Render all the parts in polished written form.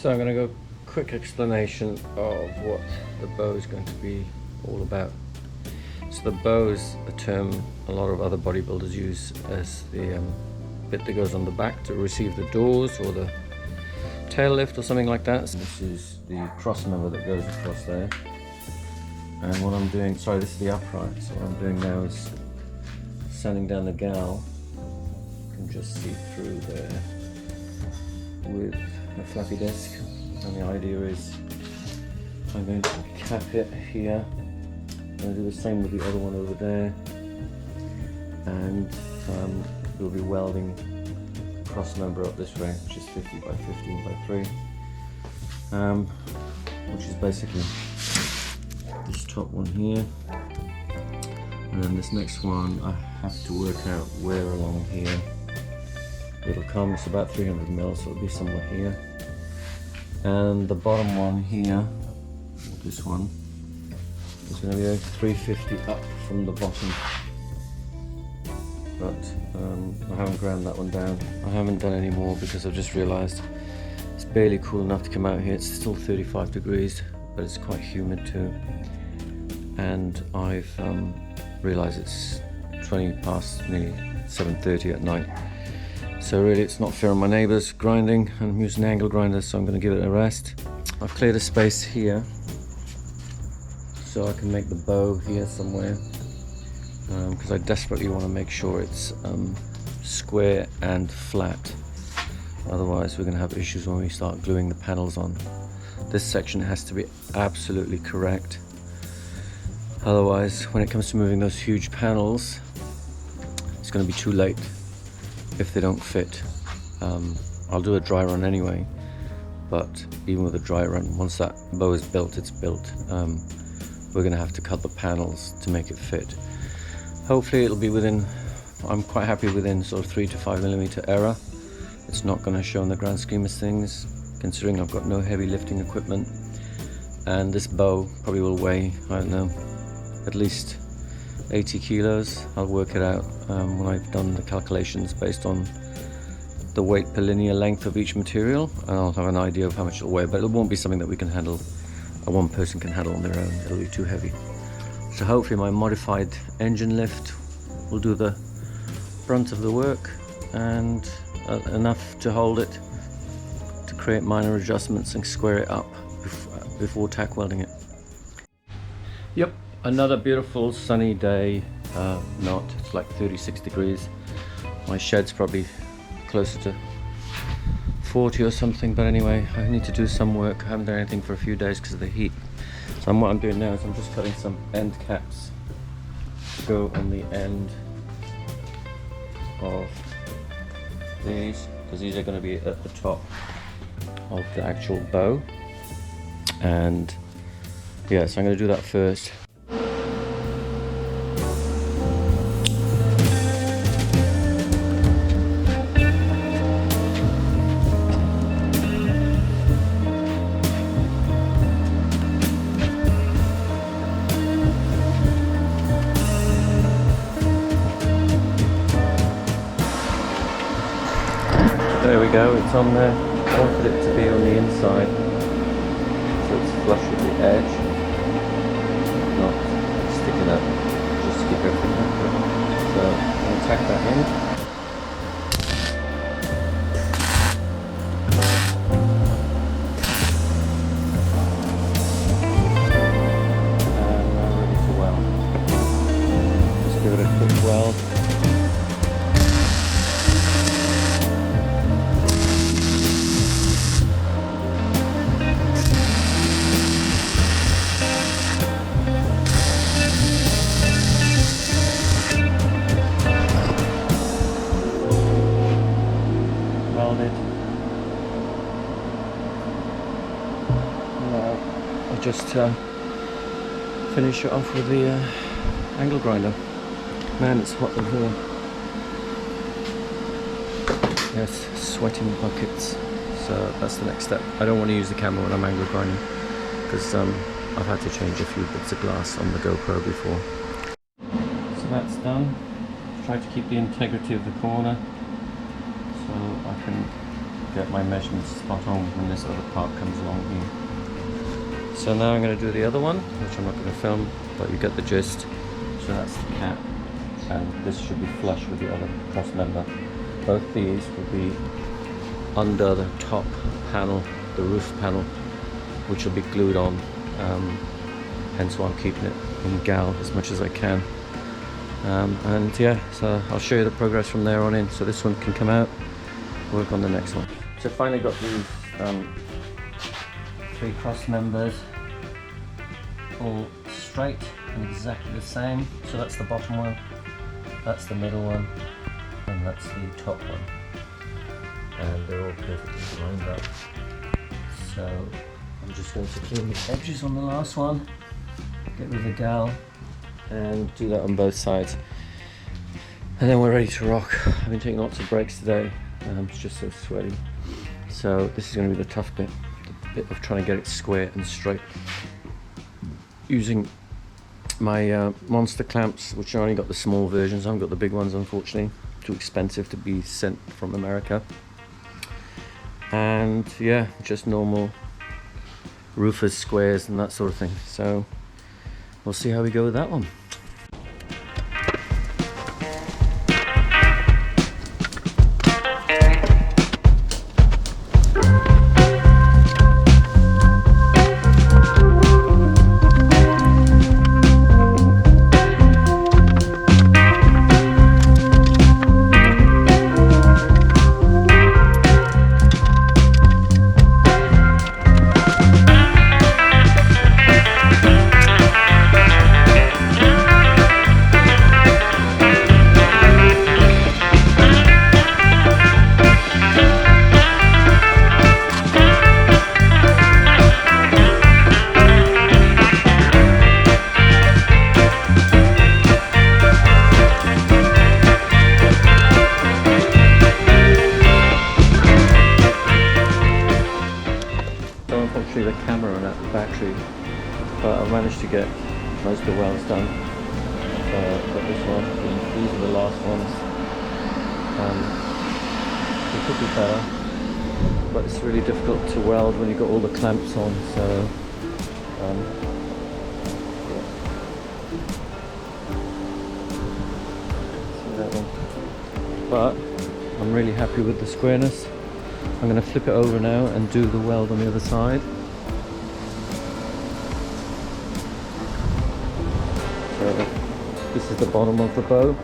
So I'm going to go quick explanation of what the bow is going to be all about. So the bow is a term a lot of other bodybuilders use as the bit that goes on the back to receive the doors or the tail lift or something like that. So this is the cross member that goes across there. And what I'm doing, sorry, this is the upright. So what I'm doing now is sanding down the gal. You can just see through there with a flappy disc. And the idea is I'm going to cap it here. I'm going to do the same with the other one over there. And we'll be welding cross member up this way, which is 50 by 15 by 3. Which is basically this top one here. And then this next one, I have to work out where along here it'll come. It's about 300 mil, so it'll be somewhere here. And the bottom one here, this one, is going to be 350 up from the bottom. But I haven't ground that one down. I haven't done any more because I've just realised it's barely cool enough to come out here. It's still 35 degrees, but it's quite humid too. And I've realised it's 20 past nearly 7:30 at night. So really it's not fair on my neighbours grinding, and I'm using an angle grinder, so I'm going to give it a rest. I've cleared a space here so I can make the bow here somewhere, because I desperately want to make sure it's square and flat. Otherwise we're going to have issues when we start gluing the panels on. This section has to be absolutely correct. Otherwise, when it comes to moving those huge panels, it's going to be too late if they don't fit. I'll do a dry run anyway, but even with a dry run, once that bow is built, it's built. We're going to have to cut the panels to make it fit. Hopefully it'll be within, I'm quite happy within sort of 3 to 5 millimeter error. It's not going to show in the grand scheme of things, considering I've got no heavy lifting equipment. And this bow probably will weigh, I don't know, at least 80 kilos. I'll work it out when I've done the calculations based on the weight per linear length of each material, and I'll have an idea of how much it'll weigh, but it won't be something that we can handle, one person can handle on their own. It'll be too heavy. So hopefully my modified engine lift will do the brunt of the work, and enough to hold it to create minor adjustments and square it up before tack welding it. Yep. Another beautiful sunny day, it's like 36 degrees. My shed's probably closer to 40 or something, but anyway, I need to do some work. I haven't done anything for a few days because of the heat. So what I'm doing now is I'm just cutting some end caps to go on the end of these, because these are going to be at the top of the actual bow. And yeah, so I'm going to do that first. There we go, it's on there. I wanted it to be on the inside, so it's flush with the edge, not sticking up, just to keep everything accurate. So I'm going to tack that in. And now ready to weld. Just give it a quick weld. Just finish it off with the angle grinder. Man, it's hot in here. Yes, sweating buckets. So that's the next step. I don't want to use the camera when I'm angle grinding because I've had to change a few bits of glass on the GoPro before. So that's done. Try to keep the integrity of the corner so I can get my measurements spot on when this other part comes along here. So now I'm going to do the other one, which I'm not going to film, but you get the gist. So that's the cap, and this should be flush with the other cross member. Both these will be under the top panel, the roof panel, which will be glued on, hence why I'm keeping it in gal as much as I can. And yeah, so I'll show you the progress from there on in. So this one can come out, work on the next one. So finally got these 3 cross members all straight and exactly the same. So that's the bottom one, that's the middle one, and that's the top one. And they're all perfectly lined up. So I'm just going to clean the edges on the last one, get rid of the gal, and do that on both sides. And then we're ready to rock. I've been taking lots of breaks today. It's just so sweaty. So this is going to be the tough bit, the bit of trying to get it square and straight. Using my monster clamps, which I only got the small versions. I haven't got the big ones, unfortunately. Too expensive to be sent from America. And yeah, just normal roofers, squares, and that sort of thing. So we'll see how we go with that one. The camera and at the battery, but I've managed to get most of the welds done. Got this one, and these are the last ones. It could be better, but it's really difficult to weld when you've got all the clamps on. So see that one. But I'm really happy with the squareness. I'm going to flip it over now and do the weld on the other side. This is the bottom of the bow,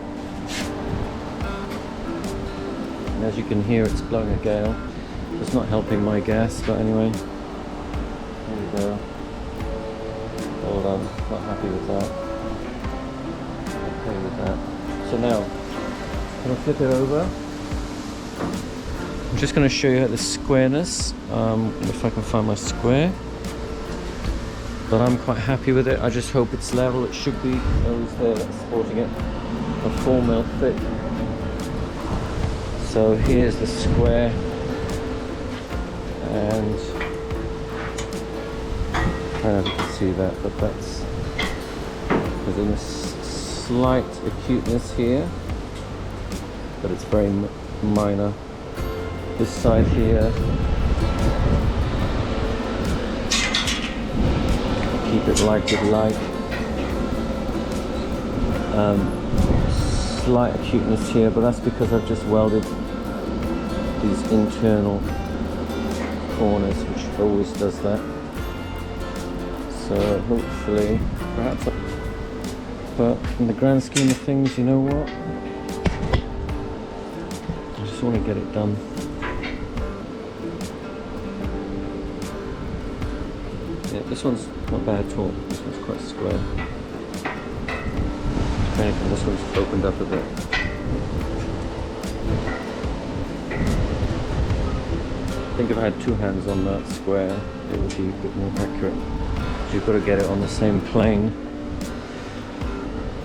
and as you can hear, it's blowing a gale. It's not helping my gas, but anyway, there we go. All done. Not happy with that. Okay with that. So now I'm going to flip it over. I'm just going to show you the squareness, if I can find my square. But I'm quite happy with it. I just hope it's level. It should be. Those there that's supporting it. A 4mm fit. So here's the square, and I don't know if you can see that, but that's there's a slight acuteness here, but it's very minor. This side here. Keep it like with like. Slight acuteness here, but that's because I've just welded these internal corners, which always does that. So hopefully, perhaps, but in the grand scheme of things, you know what? I just want to get it done. Yeah, this one's not bad at all. This one's quite square. If anything, this one's opened up a bit. I think if I had two hands on that square, it would be a bit more accurate. You've got to get it on the same plane.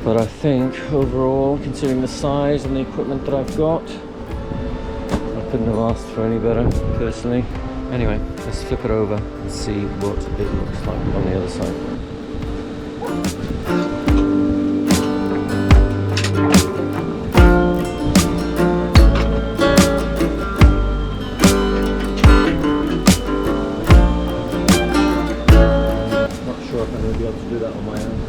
But I think overall, considering the size and the equipment that I've got, I couldn't have asked for any better, personally. Anyway, let's flip it over and see what it looks like on the other side. be able to do that on my own.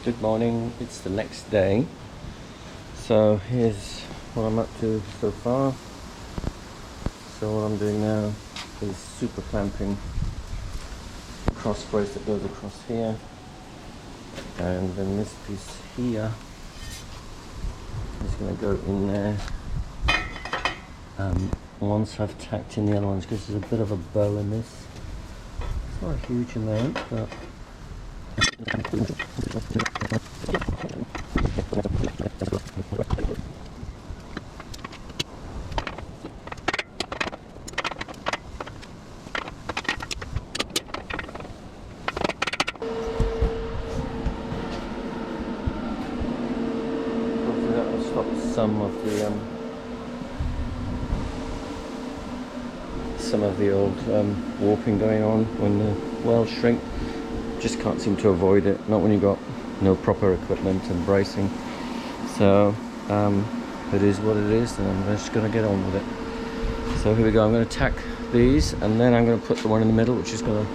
Good morning, it's the next day. So here's what I'm up to so far. So what I'm doing now is super clamping the cross brace that goes across here, and then this piece here is going to go in there. Once I've tacked in the other ones, because there's a bit of a bow in this. It's not a huge amount, but hopefully that will stop some of the old warping going on when the welds shrink. Just can't seem to avoid it, not when you've got no proper equipment and bracing. So it is what it is, and I'm just going to get on with it. So here we go. I'm going to tack these, and then I'm going to put the one in the middle, which is going to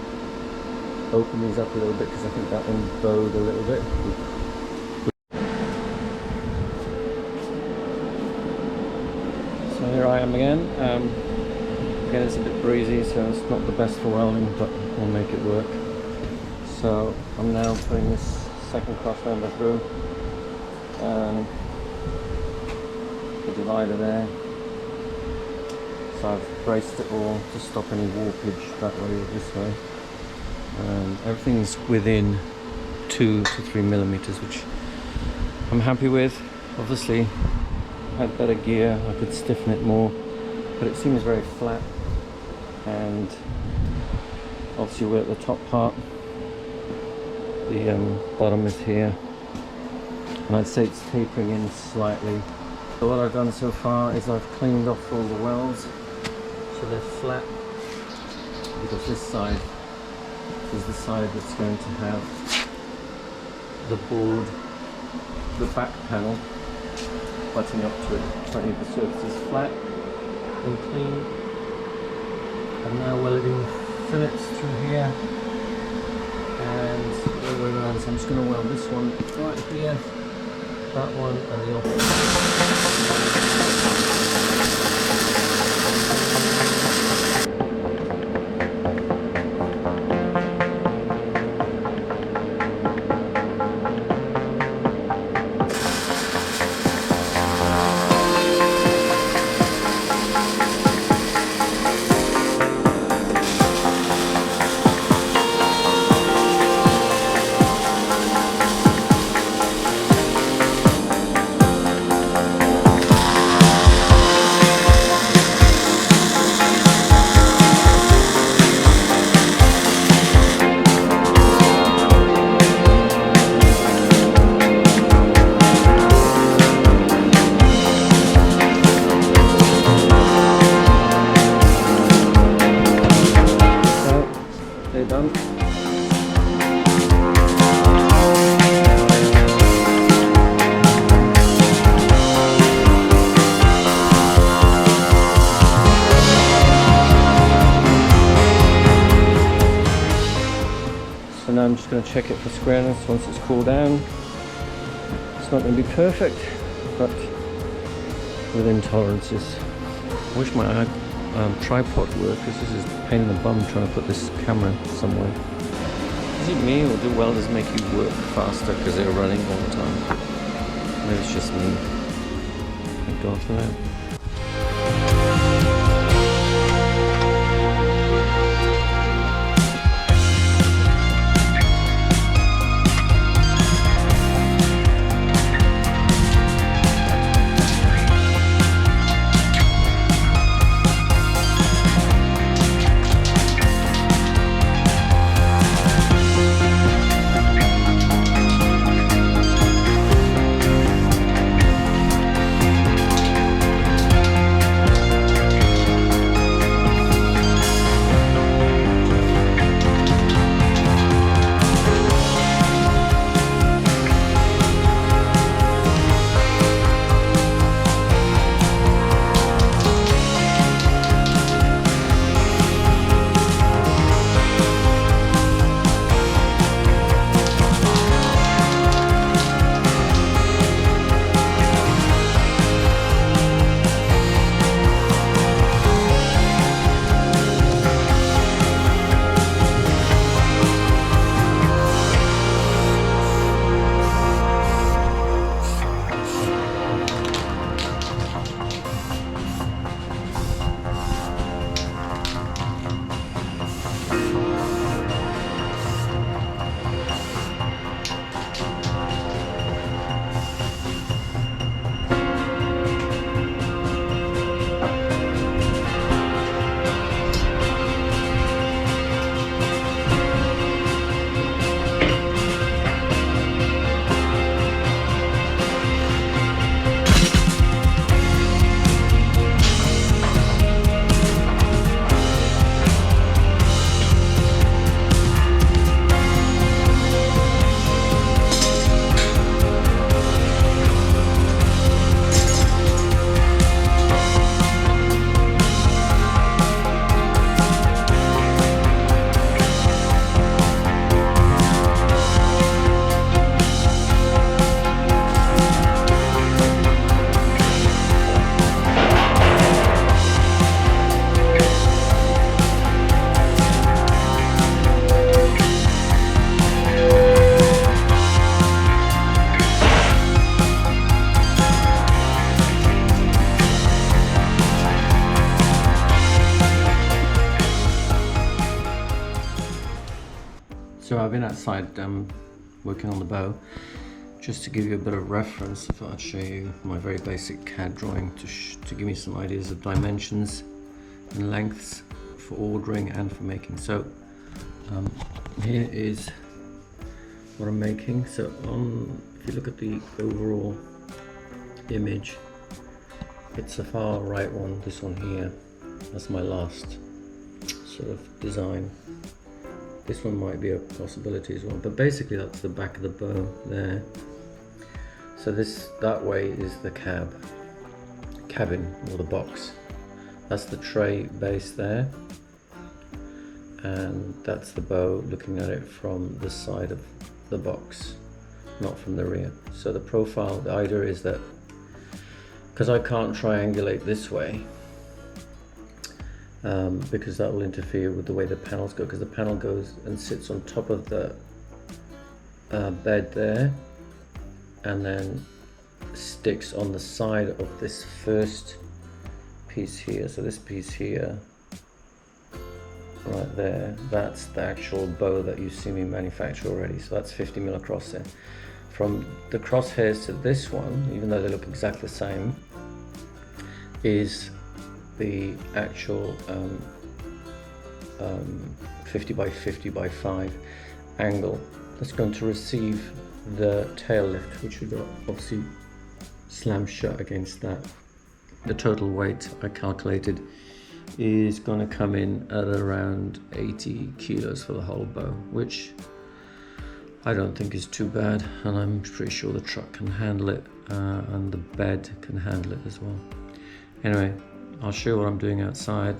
open these up a little bit, because I think that one bowed a little bit. So here I am again. Again, it's a bit breezy, so it's not the best for welding, but we'll make it work. So I'm now putting this second cross member through, the divider there. So I've braced it all to stop any warpage that way or this way. Everything's within 2 to 3 millimeters, which I'm happy with. Obviously, if I had better gear, I could stiffen it more, but it seems very flat. And obviously we're at the top part. The bottom is here, and I'd say it's tapering in slightly. So what I've done so far is I've cleaned off all the welds so they're flat, because this side is the side that's going to have the board, the back panel butting up to it. Plenty of the surface is flat and clean. I'm now welding fillets through here and all the way around. So I'm just going to weld this one right here, that one, and the done. and I'm just going to check it for squareness once it's cooled down. It's not going to be perfect, but within tolerances. I wish my tripod worked, because this is a pain in the bum trying to put this camera somewhere. Is it me, or do welders make you work faster because they're running all the time? Maybe it's just me. Thank God for that. So I've been outside working on the bow. Just to give you a bit of reference, I thought I'd show you my very basic CAD drawing to give me some ideas of dimensions and lengths for ordering and for making. So here is what I'm making. So if you look at the overall image, it's a far right one, this one here. That's my last sort of design. This one might be a possibility as well, but basically that's the back of the bow there. So that way is the cabin or the box. That's the tray base there, and that's the bow looking at it from the side of the box, not from the rear. So the profile, the idea is that because I can't triangulate this way, because that will interfere with the way the panels go, because the panel goes and sits on top of the bed there and then sticks on the side of this first piece here. So this piece here right there, that's the actual bow that you see me manufacture already. So that's 50 mil across there. From the crosshairs to this one, even though they look exactly the same, is the actual 50 by 50 by 5 angle that's going to receive the tail lift, which would obviously slam shut against that. The total weight I calculated is going to come in at around 80 kilos for the whole bow, which I don't think is too bad, and I'm pretty sure the truck can handle it, and the bed can handle it as well. Anyway, I'll show you what I'm doing outside.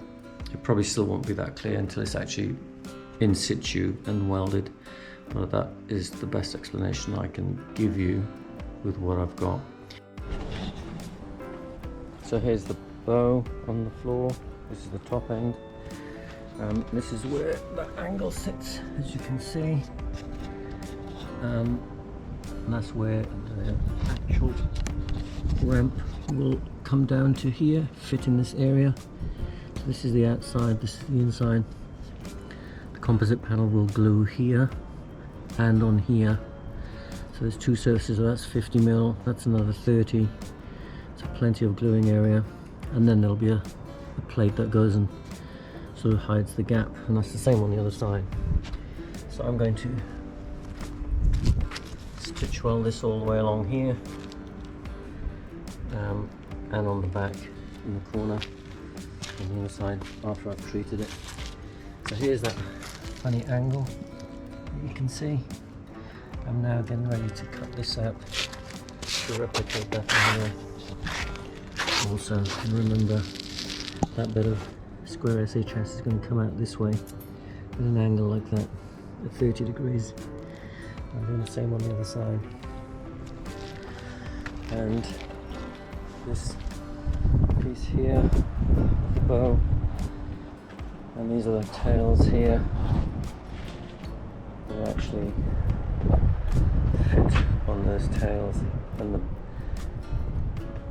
It probably still won't be that clear until it's actually in situ and welded, But that is the best explanation I can give you with what I've got. So here's the bow on the floor. This is the top end. This is where the angle sits, as you can see. And that's where the actual ramp will come down to here, fit in this area. So this is the outside, this is the inside. The composite panel will glue here and on here. So there's two surfaces, so that's 50mm, that's another 30. So plenty of gluing area. And then there'll be a plate that goes and sort of hides the gap, and that's the same on the other side. So I'm going to stitch weld this all the way along here, and on the back in the corner on the other side after I've treated it. So here's that funny angle that you can see. I'm now getting ready to cut this out to replicate that in here. Also, remember that bit of square SHS is going to come out this way at an angle like that at 30 degrees. I'm doing the same on the other side. And this piece here, the bow, and these are the tails here. They actually fit on those tails, and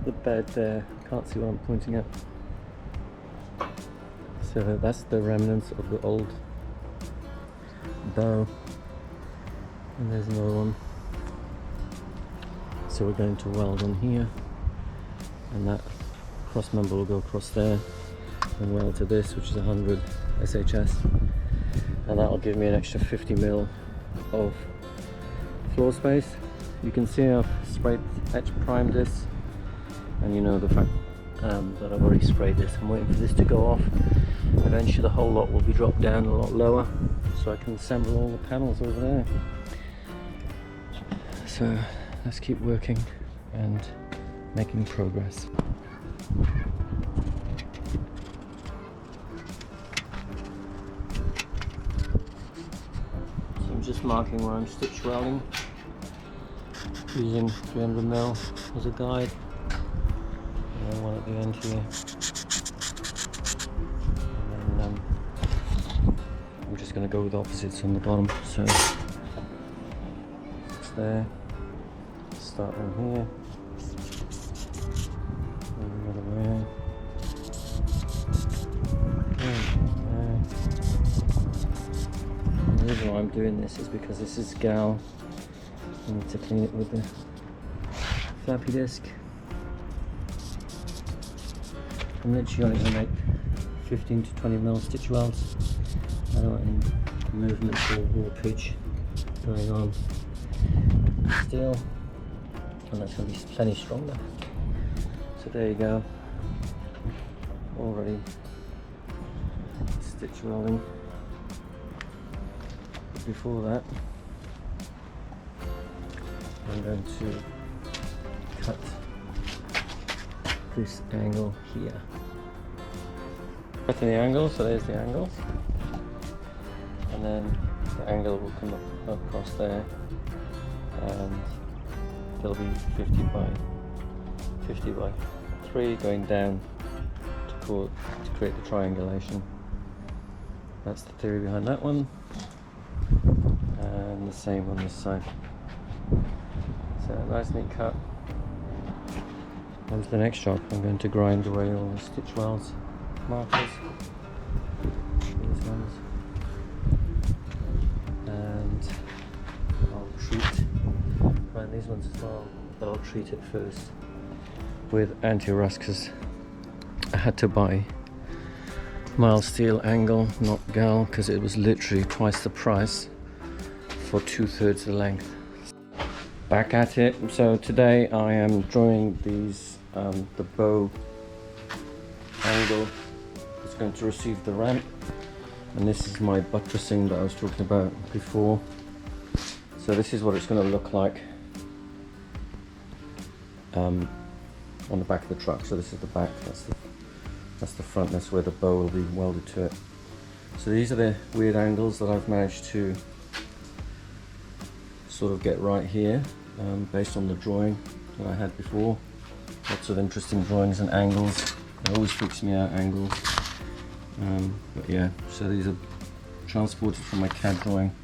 the bed there, can't see what I'm pointing at. So that's the remnants of the old bow, and there's another one. So we're going to weld on here, and that cross member will go across there and weld to this, which is 100 SHS, and that will give me an extra 50mm of floor space. You can see I've sprayed etch primed this, and you know the fact that I've already sprayed this. I'm waiting for this to go off. Eventually the whole lot will be dropped down a lot lower, so I can assemble all the panels over there. So let's keep working and making progress. So I'm just marking where I'm stitch welding, using 300mm as a guide, and then one at the end here. I'm just going to go with opposites on the bottom, so it's there, start on here, and the other way, and the reason why I'm doing this is because this is gal. I need to clean it with the flappy disc. I'm literally only going to make 15 to 20mm stitch welds. I don't want any movement or warpage going on still, and that's going to be plenty stronger. So there you go, already stitch welding. But before that, I'm going to cut this angle here. Cutting the angle, so there's the angle. And then the angle will come up across there, and it'll be 50 by 3 going down to create the triangulation. That's the theory behind that one, and the same on this side. So nice neat cut. On to the next job. I'm going to grind away all the stitch welds markers, these ones. And I'll grind these ones as well, but I'll treat it first with anti-rust, because I had to buy mild steel angle, not gal, because it was literally twice the price for 2/3 the length. Back at it. So today I am drawing these the bow angle that's going to receive the ramp. And this is my buttressing that I was talking about before. So this is what it's going to look like on the back of the truck. So this is the back, that's the front, that's where the bow will be welded to it. So these are the weird angles that I've managed to sort of get right here, based on the drawing that I had before. Lots of interesting drawings and angles. It always freaks me out, angles. But yeah, so these are transported from my CAD drawing,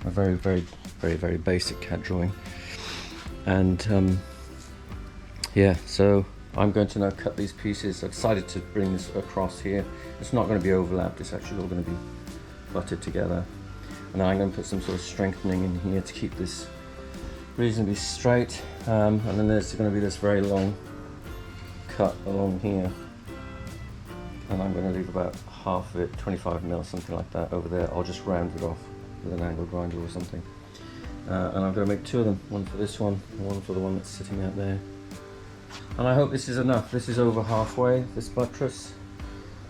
a very basic CAD drawing. And yeah, so I'm going to now cut these pieces. I decided to bring this across here. It's not going to be overlapped, it's actually all going to be butted together. And I'm going to put some sort of strengthening in here to keep this reasonably straight. And then there's going to be this very long cut along here. And I'm going to leave about half of it, 25 mil, something like that, over there. I'll just round it off with an angle grinder or something. And I'm going to make two of them, one for this one, and one for the one that's sitting out there. And I hope this is enough. This is over halfway, this buttress.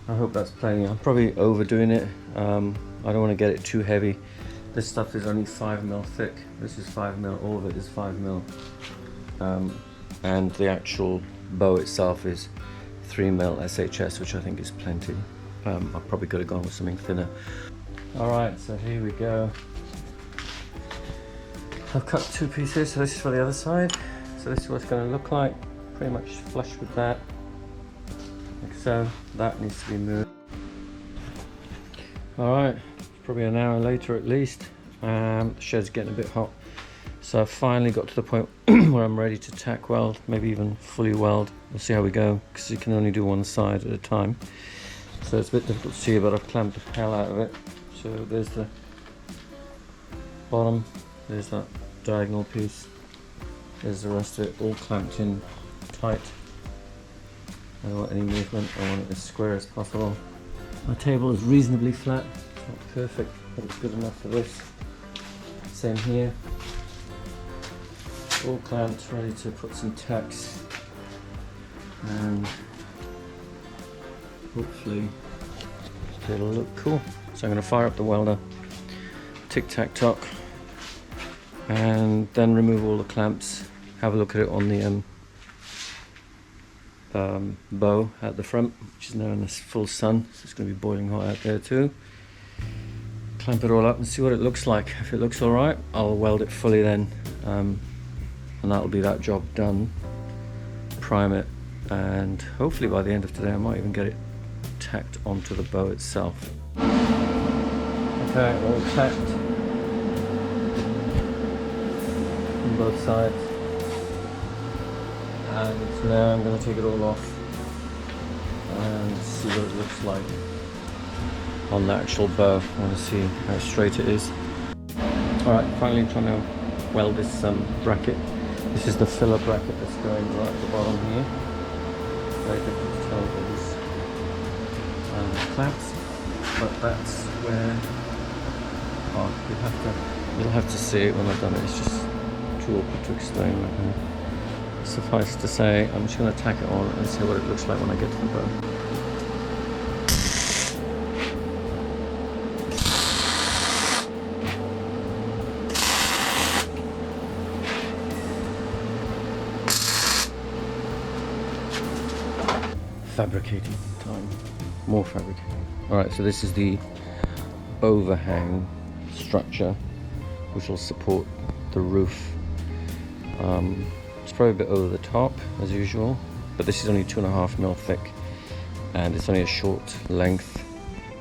I hope that's plenty. I'm probably overdoing it. I don't want to get it too heavy. This stuff is only 5 mil thick. This is 5 mil, all of it is 5 mil. And the actual bow itself is 3 mil SHS, which I think is plenty. I probably could have gone with something thinner. Alright, so here we go. I've cut two pieces, so this is for the other side. So this is what it's going to look like, pretty much flush with that. Like so, that needs to be moved. Alright, probably an hour later at least. The shed's getting a bit hot. So I've finally got to the point where I'm ready to tack weld, maybe even fully weld. We'll see how we go, because you can only do one side at a time. So it's a bit difficult to see, but I've clamped the hell out of it. So there's the bottom, there's that diagonal piece, there's the rest of it all clamped in tight. I don't want any movement, I want it as square as possible. My table is reasonably flat, it's not perfect, but it's good enough for this. Same here. All clamped, ready to put some tacks, and hopefully it'll look cool. So I'm going to fire up the welder, tic-tac-tock, and then remove all the clamps, have a look at it on the bow at the front, which is now in the full sun, so it's going to be boiling hot out there too. Clamp it all up and see what it looks like. If it looks alright, I'll weld it fully then, and that'll be that job done. Prime it, and hopefully by the end of today I might even get it tacked onto the bow itself. Okay, all tacked on both sides, and now I'm going to take it all off and see what it looks like on the actual bow. I want to see how straight it is. Alright, finally trying to weld this bracket. This is the filler bracket that's going right at the bottom here. Very difficult to tell with these clamps, but that's where you'll have to see it when I've done it. It's just too awkward to explain right now. Suffice to say, I'm just going to tack it on and see what it looks like when I get to the bow. Fabricating time. More fabricating. Alright, so this is the overhang structure which will support the roof. It's probably a bit over the top as usual, but this is only 2.5 mil thick and it's only a short length.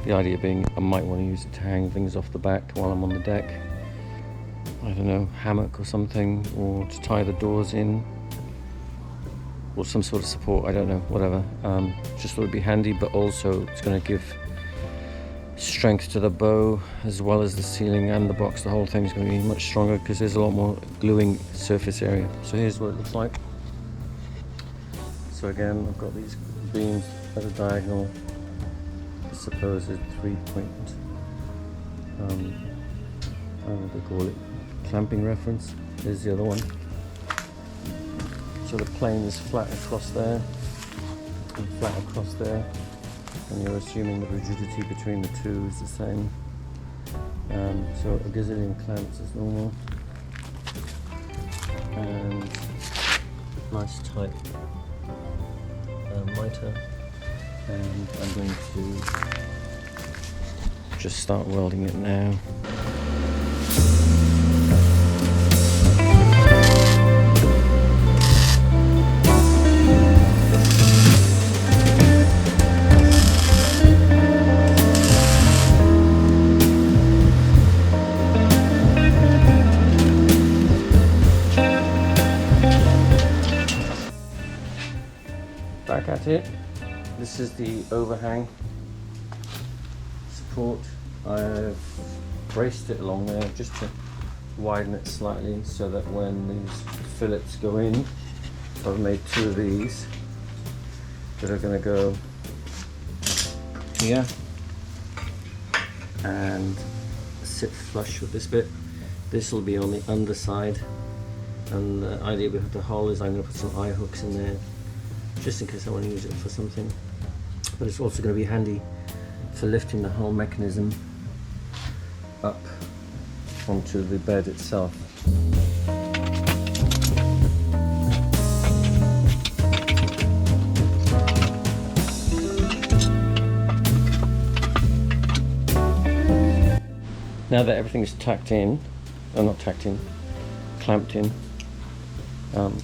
The idea being I might want to use it to hang things off the back while I'm on the deck. I don't know, hammock or something, or to tie the doors in, or some sort of support, I don't know, whatever. Just thought it'd be handy, but also it's going to give strength to the bow as well as the ceiling and the box. The whole thing's going to be much stronger because there's a lot more gluing surface area. So here's what it looks like. So again, I've got these beams at a diagonal, the supposed 3-point, I don't know what they call it, clamping reference. Here's the other one. So the plane is flat across there and flat across there, and you're assuming the rigidity between the two is the same. So a gazillion clamps as normal, and nice tight mitre, and I'm going to just start welding it now. it. This is the overhang support. I've braced it along there just to widen it slightly so that when these fillets go in, I've made 2 of these that are going to go here and sit flush with this bit. This will be on the underside, and the idea with the hole is I'm going to put some eye hooks in there just in case I want to use it for something, but it's also going to be handy for lifting the whole mechanism up onto the bed itself. Now that everything is tacked in, not tacked in, clamped in, I'm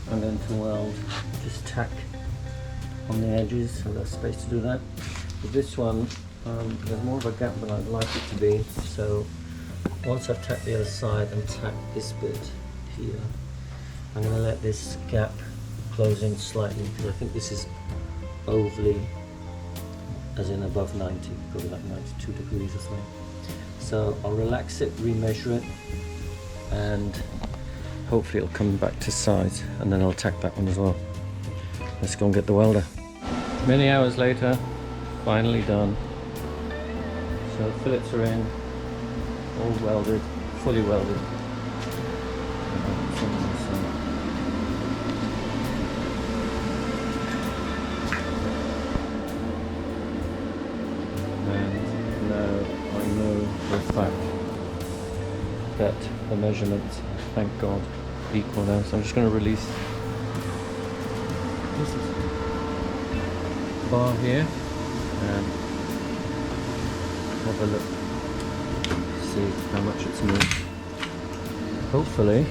going to weld, just tack on the edges so there's space to do that. With this one, there's more of a gap than I'd like it to be, so once I've tacked the other side and tacked this bit here, I'm going to let this gap close in slightly because I think this is overly, as in above 90, probably like 92 degrees or something. So I'll relax it, remeasure it, and hopefully it'll come back to size, and then I'll tack that one as well. Let's go and get the welder. Many hours later, finally done. So fillets are in, all welded, fully welded. And now I know for a fact that the measurements, thank God, equal now. So I'm just going to release this bar here and have a look, see how much it's moved. Hopefully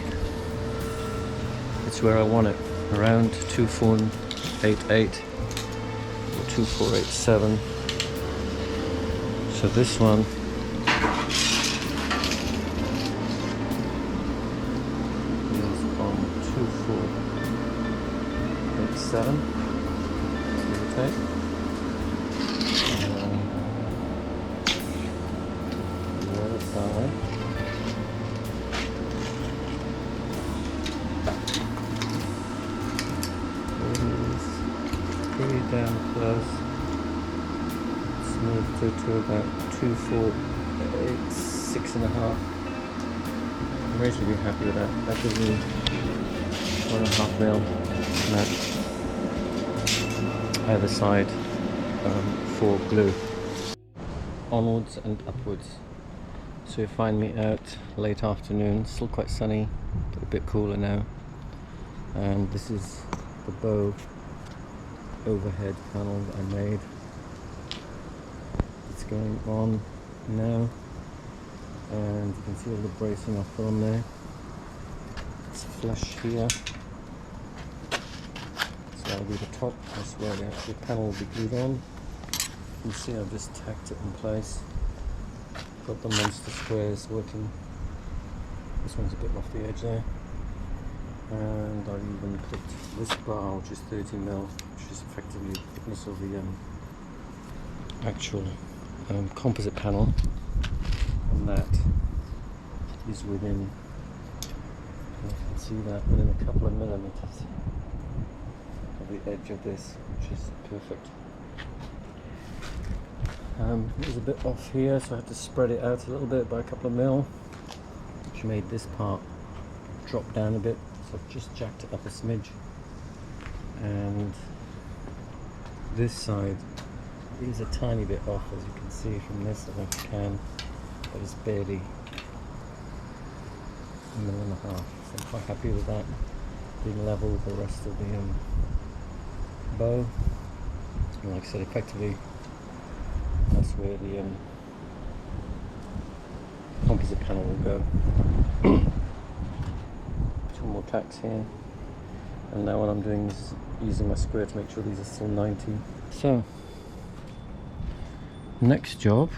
it's where I want it, around 2488 or 2487. So this one is on 2487, give or take. The other side. Is pretty damn close. Moved to about 2486.5. I'm reasonably happy with that. That gives me 1.5 mil on that either side for glue. Onwards and upwards. So you find me out late afternoon, still quite sunny, but a bit cooler now. And this is the bow overhead panel that I made. It's going on now, and you can see all the bracing I've put on there. It's flush here, so that'll be the top. That's where the actual panel will be glued on. You can see I've just tacked it in place. Got the monster squares working. This one's a bit off the edge there, and I've even put this bar, which is 30 mil, which is effectively the thickness of the actual composite panel, and that is within, you can see that, within a couple of millimeters of the edge of this, which is perfect. It was a bit off here, so I had to spread it out a little bit by a couple of mil, which made this part drop down a bit, so I've just jacked it up a smidge. And this side is a tiny bit off, as you can see from this. I don't know if you can, but it's barely 1.5 mil. So I'm quite happy with that being level with the rest of the bow. And like I said, effectively that's where the composite panel will go. 2 more tacks here, and now what I'm doing is using my square to make sure these are still 90. So next job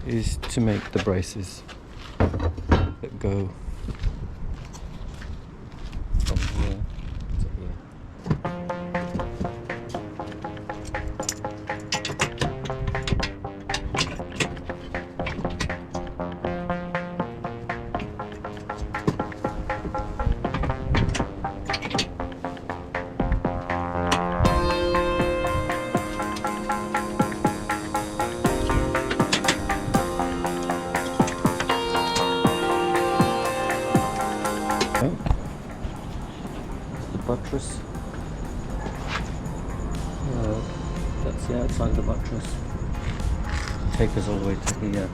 is to make the braces that go from here to here. buttress. Take us all the way to here,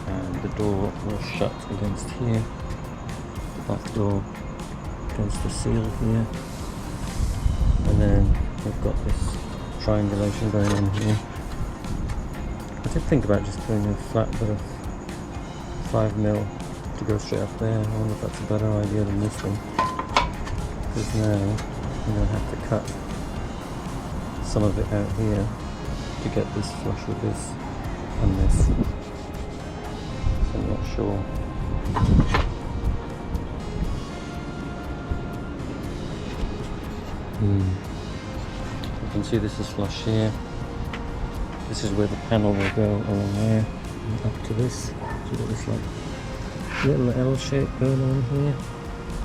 and the door will shut against here, the back door against the seal here, and then we've got this triangulation going on here. I did think about just putting a flat bit of 5mm to go straight up there. I wonder if that's a better idea than this one, because now I'm going to have to cut some of it out here to get this flush with this and this. So I'm not sure. You can see this is flush here. This is where the panel will go along there and up to this. So you've got this like little L shape going on here.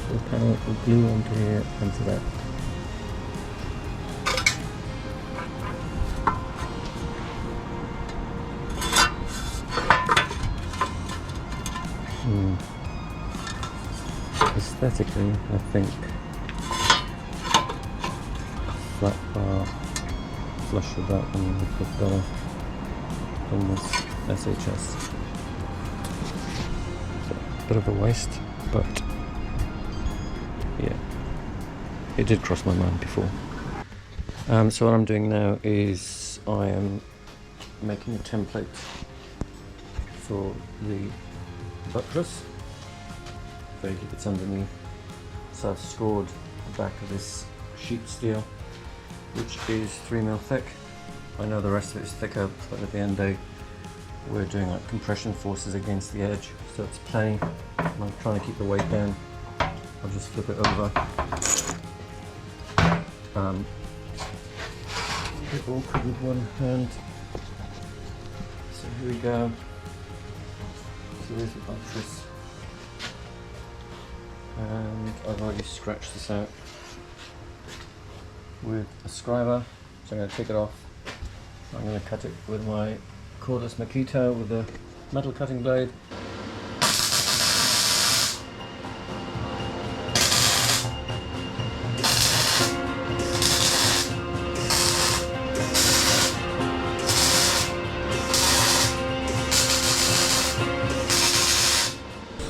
So the panel will glue onto here and to that. Aesthetically, I think a flat bar flush with that one would look better than this SHS. So, bit of a waste, but yeah, it did cross my mind before. So what I'm doing now is I am making a template for the buttress. Very good, it's underneath. So I've scored the back of this sheet steel, which is 3mm thick. I know the rest of it is thicker, but at the end day we're doing like compression forces against the edge, so it's plenty. I'm trying to keep the weight down. I'll just flip it over. A bit awkward with one hand. So here we go. So there's the buttress. And I've already scratched this out with a scriber, so I'm going to take it off. I'm going to cut it with my cordless Makita with a metal cutting blade.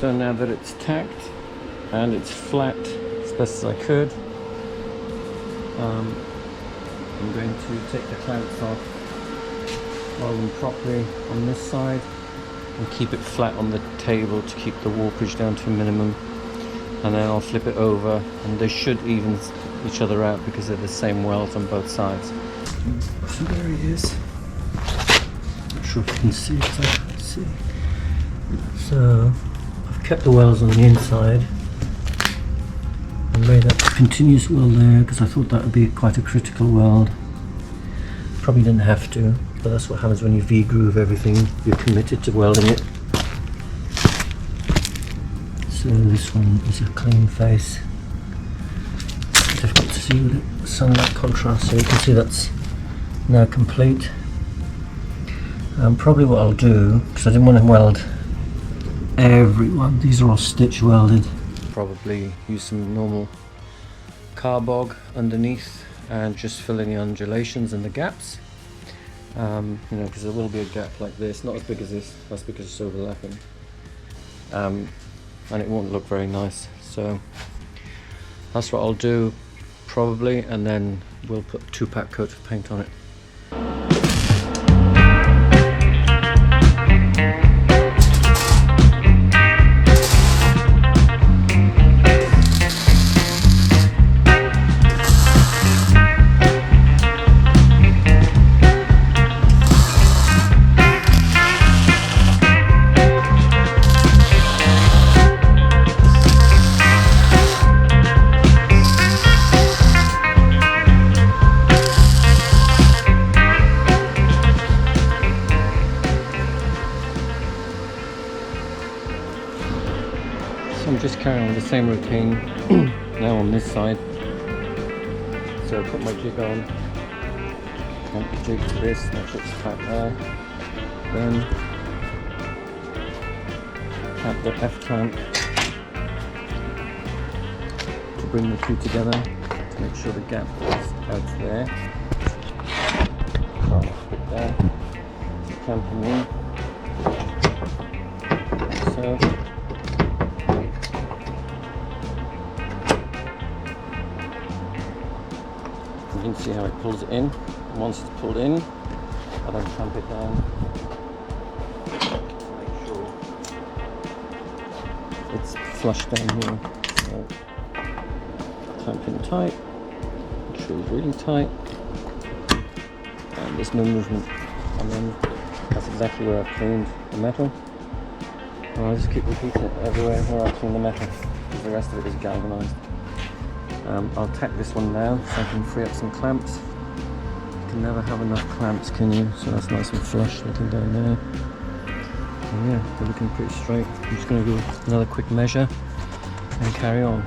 So now that it's tacked and it's flat as best as I could, I'm going to take the clamps off, weld them properly on this side, and keep it flat on the table to keep the warpage down to a minimum. And then I'll flip it over, and they should even each other out because they're the same welds on both sides. So there he is. Not sure if you can see it, I can't see. So I've kept the welds on the inside and made that continuous weld there because I thought that would be quite a critical weld. Probably didn't have to, but that's what happens when you V-groove everything. You're committed to welding it. So this one is a clean face. It's difficult to see with the sunlight contrast, so you can see that's now complete. Probably what I'll do, because I didn't want to weld every one, these are all stitch welded. Probably use some normal carbog underneath and just fill in the undulations and the gaps. You know, because there will be a gap like this, not as big as this, that's because it's overlapping. And it won't look very nice. So that's what I'll do probably, and then we'll put 2-pack coat of paint on it. I'm just carrying on the same routine now on this side. So I put my jig on, clamp the jig to this, make sure it's tight there. Then clamp the F clamp to bring the two together to make sure the gap is out there. down, so clamping in. So you can see how it pulls it in. And once it's pulled in, I then clamp it down. Make sure it's flush down here. So clamp in tight. Make sure it's really tight. And there's no movement. And then that's exactly where I've cleaned the metal. And I'll just keep repeating it everywhere where I clean the metal, because the rest of it is galvanized. I'll tack this one now so I can free up some clamps. You can never have enough clamps, can you? So that's nice and flush looking down there. And yeah, they're looking pretty straight. I'm just going to do another quick measure and carry on.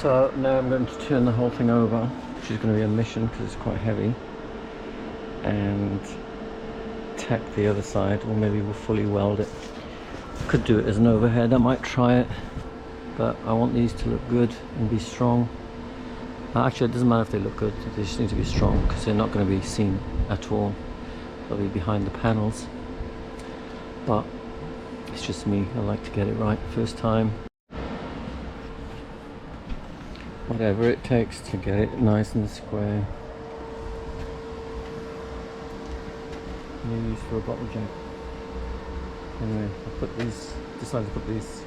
So now I'm going to turn the whole thing over, which is going to be a mission because it's quite heavy, and tack the other side, or maybe we'll fully weld it. Could do it as an overhead, I might try it, but I want these to look good and be strong. Actually, it doesn't matter if they look good, they just need to be strong because they're not going to be seen at all. They'll be behind the panels, but it's just me, I like to get it right first time. Whatever it takes to get it nice and square. No use for a bottle jack. Anyway, decided to put these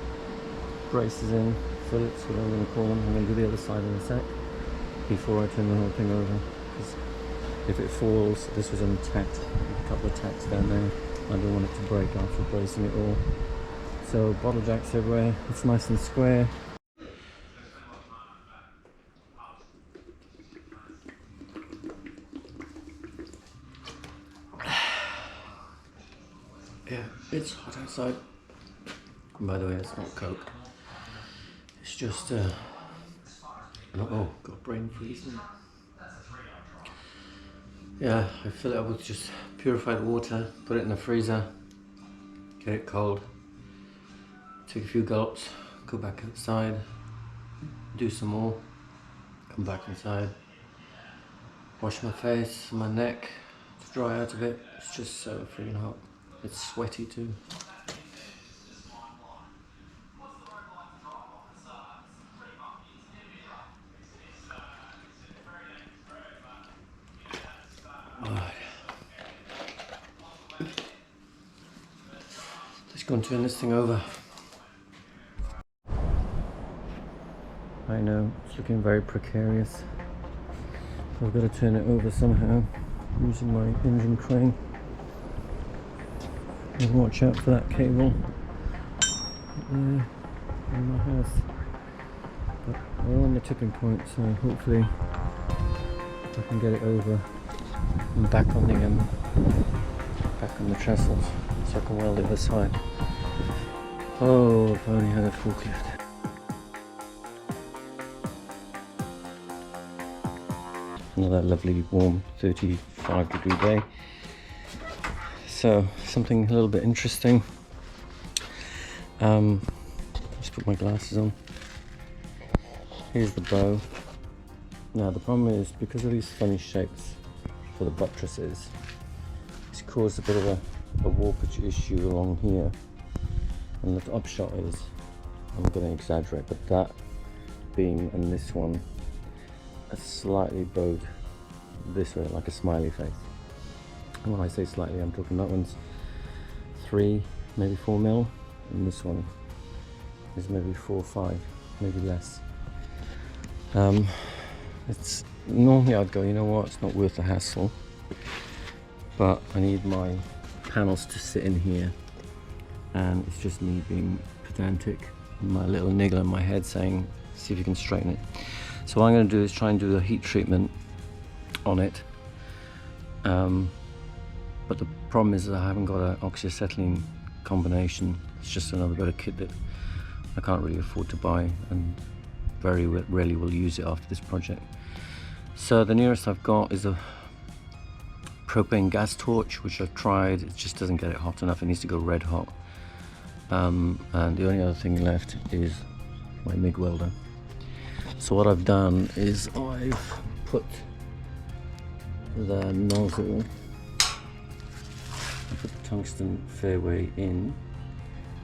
braces in, fillets, whatever I'm going to call them. I'm going to do the other side in a sec before I turn the whole thing over. Because if it falls, this was intact, a couple of tacks down there. I don't want it to break after bracing it all. So bottle jacks everywhere. It's nice and square. Yeah, it's hot outside. And by the way, it's not Coke. It's just, oh, got brain freeze. Yeah, I fill it up with just purified water, put it in the freezer, get it cold, take a few gulps, go back outside, do some more, come back inside, wash my face, my neck, to dry out a bit. It's just so freaking hot. It's sweaty too. Right. Let's go and turn this thing over. I know, it's looking very precarious. I've got to turn it over somehow using my engine crane. And watch out for that cable there in my house. But we're on the tipping point, so hopefully I can get it over and back on the trestles, so I can weld the other side. Oh, if I only had a forklift. Another lovely warm 35-degree day. So something a little bit interesting. Just put my glasses on. Here's the bow. Now the problem is, because of these funny shapes for the buttresses, it's caused a bit of a warpage issue along here. And the upshot is, I'm going to exaggerate, but that beam and this one are slightly bowed this way, like a smiley face. And when I say slightly, I'm talking that one's 3, maybe 4 mil, and this one is maybe 4 or 5, maybe less. It's normally I'd go, you know what, it's not worth the hassle, but I need my panels to sit in here, and it's just me being pedantic, my little niggle in my head saying, see if you can straighten it. So what I'm going to do is try and do a heat treatment on it, but the problem is that I haven't got an oxyacetylene combination. It's just another bit of kit that I can't really afford to buy, and very rarely will use it after this project. So the nearest I've got is a propane gas torch, which I've tried. It just doesn't get it hot enough. It needs to go red hot. And the only other thing left is my MIG welder. So what I've done is I've put the nozzle, I put the tungsten fairway in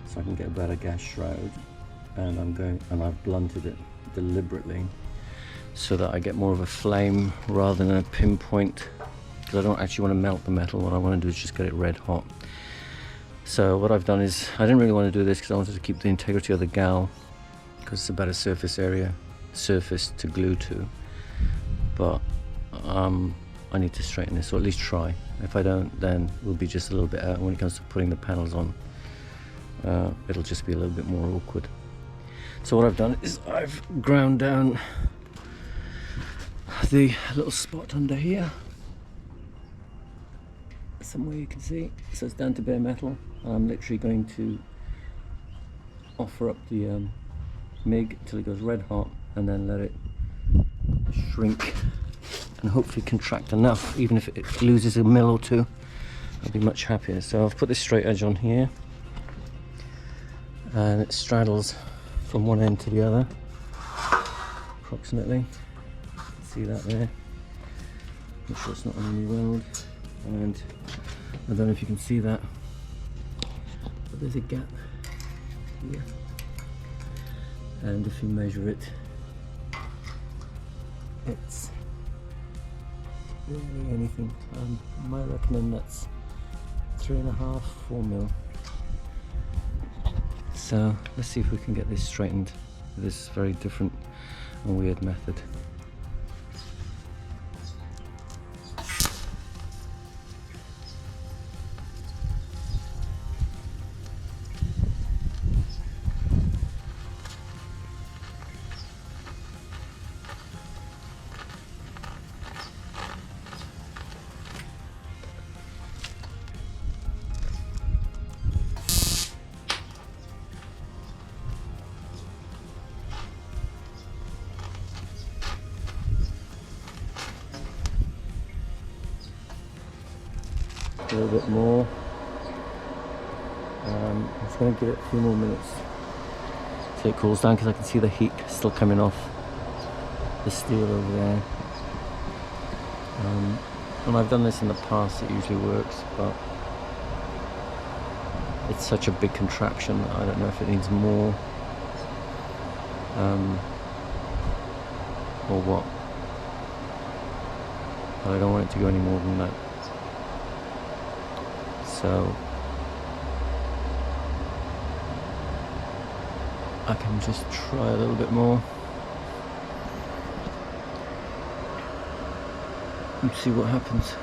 so I can get a better gas shroud, and I've blunted it deliberately so that I get more of a flame rather than a pinpoint, because I don't actually want to melt the metal. What I want to do is just get it red hot. So what I've done is, I didn't really want to do this because I wanted to keep the integrity of the gal, because it's a better surface to glue to, but I need to straighten this, or at least try. If I don't, then we'll be just a little bit out. When it comes to putting the panels on, it'll just be a little bit more awkward. So what I've done is I've ground down the little spot under here, somewhere you can see, so it's down to bare metal. I'm literally going to offer up the MIG till it goes red hot, and then let it shrink and hopefully contract enough. Even if it loses a mil or two, I'll be much happier. So I've put this straight edge on here, and it straddles from one end to the other approximately. See that there? Make sure it's not on any weld, and I don't know if you can see that, but there's a gap here, and if you measure it, it's really anything. I might recommend that's 3.5, 4 mil. So let's see if we can get this straightened with this very different and weird method. A little bit more. I'm just going to give it a few more minutes till it cools down, because I can see the heat still coming off the steel over there. When I've done this in the past, it usually works, but it's such a big contraption. I don't know if it needs more or what, but I don't want it to go any more than that. So I can just try a little bit more and see what happens.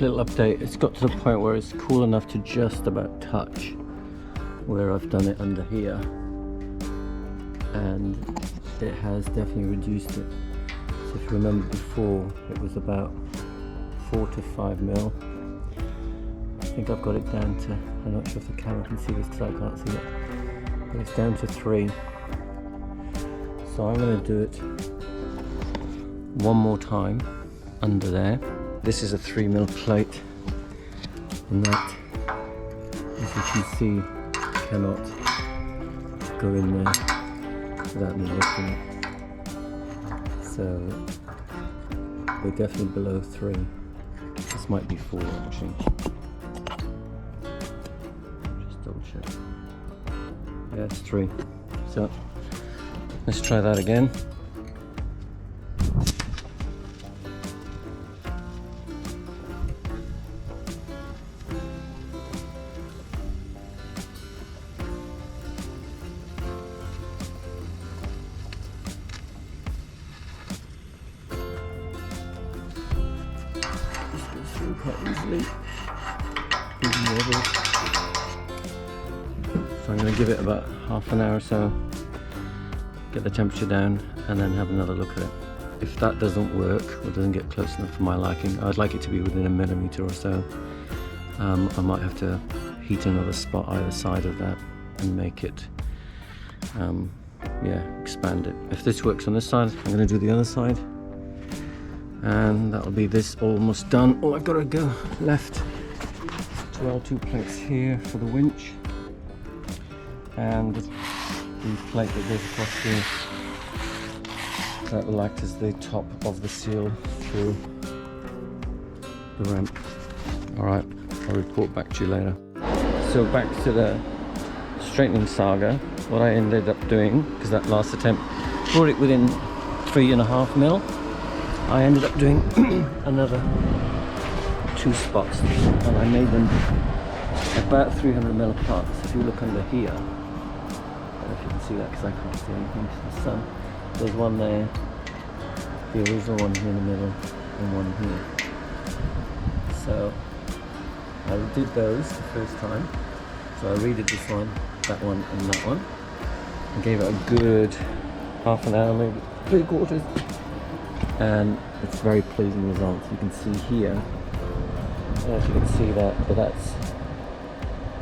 Little update, it's got to the point where it's cool enough to just about touch where I've done it under here, and it has definitely reduced it. So if you remember before, it was about 4 to 5 mil. I think I've got it down to, I'm not sure if the camera can see this because I can't see it, but it's down to 3. So I'm going to do it one more time under there. This is a 3 mil plate, and that, as you can see, cannot go in there without me lifting it. So we're definitely below 3. This might be 4 actually. Double check. Yeah, it's 3. So let's try that again. quite easily. Even wobbles. So I'm going to give it about half an hour or so, get the temperature down, and then have another look at it. If that doesn't work or doesn't get close enough for my liking, I'd like it to be within a millimeter or so. I might have to heat another spot either side of that and make it, expand it. If this works on this side, I'm going to do the other side, and that'll be this almost done. Oh, I've got to go left to L2 planks here for the winch, and the plate that goes across here, that will act as the top of the seal through the ramp. Alright, I'll report back to you later. So back to the straightening saga. What I ended up doing, because that last attempt brought it within 3.5 mil, I ended up doing another 2 spots, and I made them about 300 mil apart. So if you look under here, I don't know if you can see that because I can't see anything to the sun. There's one there, the original one here in the middle, and one here. So I did those the first time. So I redid this one, that one, and that one. I gave it a good half an hour, maybe 3/4. And it's very pleasing results. You can see here, I don't know if you can see that, but that's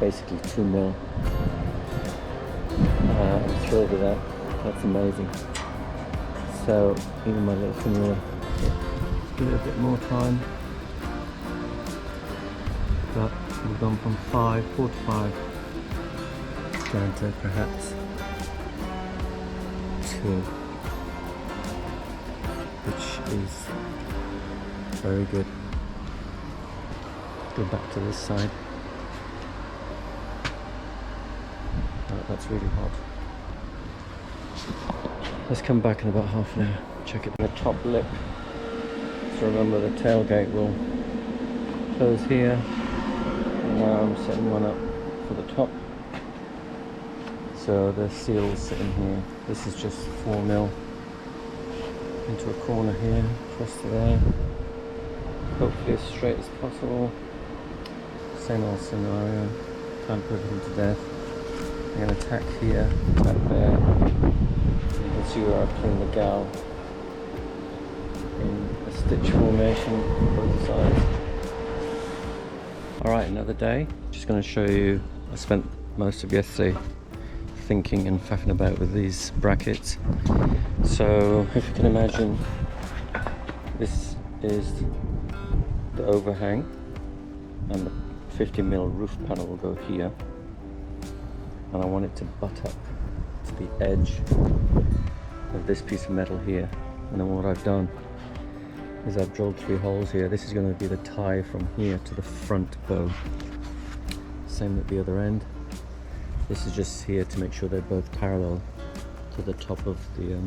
basically 2 mil. I'm thrilled with that. That's amazing. So even my little finger, give it a bit more time. But we've gone from 4 to 5 down to perhaps 2, which is very good. Go back to this side. Oh, that's really hot. Let's come back in about half an hour. Check it. The top lip. So remember, the tailgate will close here. And now I'm setting one up for the top. So the seal's sitting here. This is just 4 mil into a corner here, across to there. Hopefully as straight as possible. Same old scenario. Tamper them to death. I'm going to tack here, tack there. You can see where I've cleaned the gal in a stitch formation on both sides. Alright, another day. Just going to show you, I spent most of yesterday thinking and faffing about with these brackets. So if you can imagine, this is the overhang, and the 50 mil roof panel will go here, and I want it to butt up to the edge of this piece of metal here. And then what I've done is I've drilled 3 holes here. This is going to be the tie from here to the front bow. Same at the other end. This is just here to make sure they're both parallel to the top of the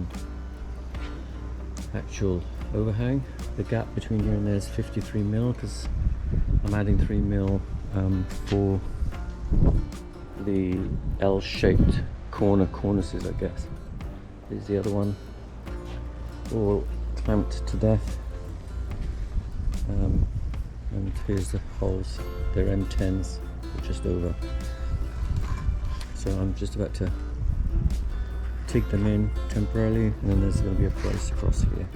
actual overhang. The gap between here and there is 53 mil because I'm adding 3 mil for the L-shaped cornices, I guess. Here's the other one, all clamped to death. And here's the holes. They're M10s, they're just over. So I'm just about to take them in temporarily, and then there's going to be a brace across here.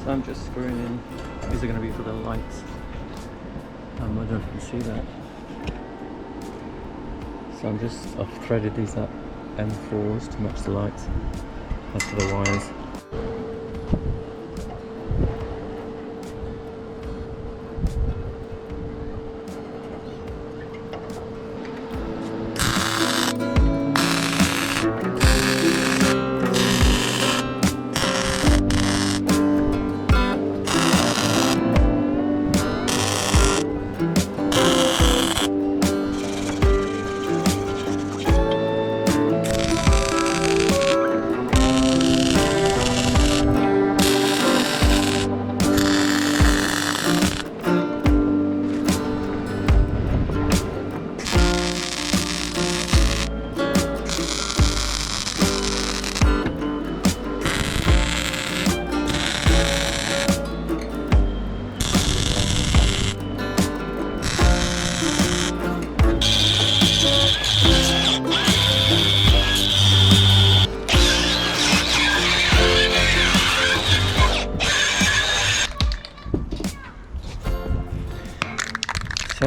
So I'm just screwing in. These are going to be for the lights. I don't know if you can see that. So I've threaded these up M4s to match the lights. As for the wires.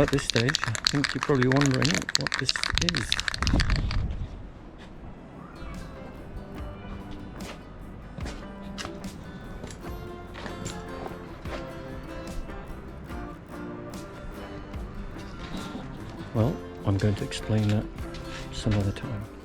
at this stage. I think you're probably wondering what this is. Well, I'm going to explain that some other time.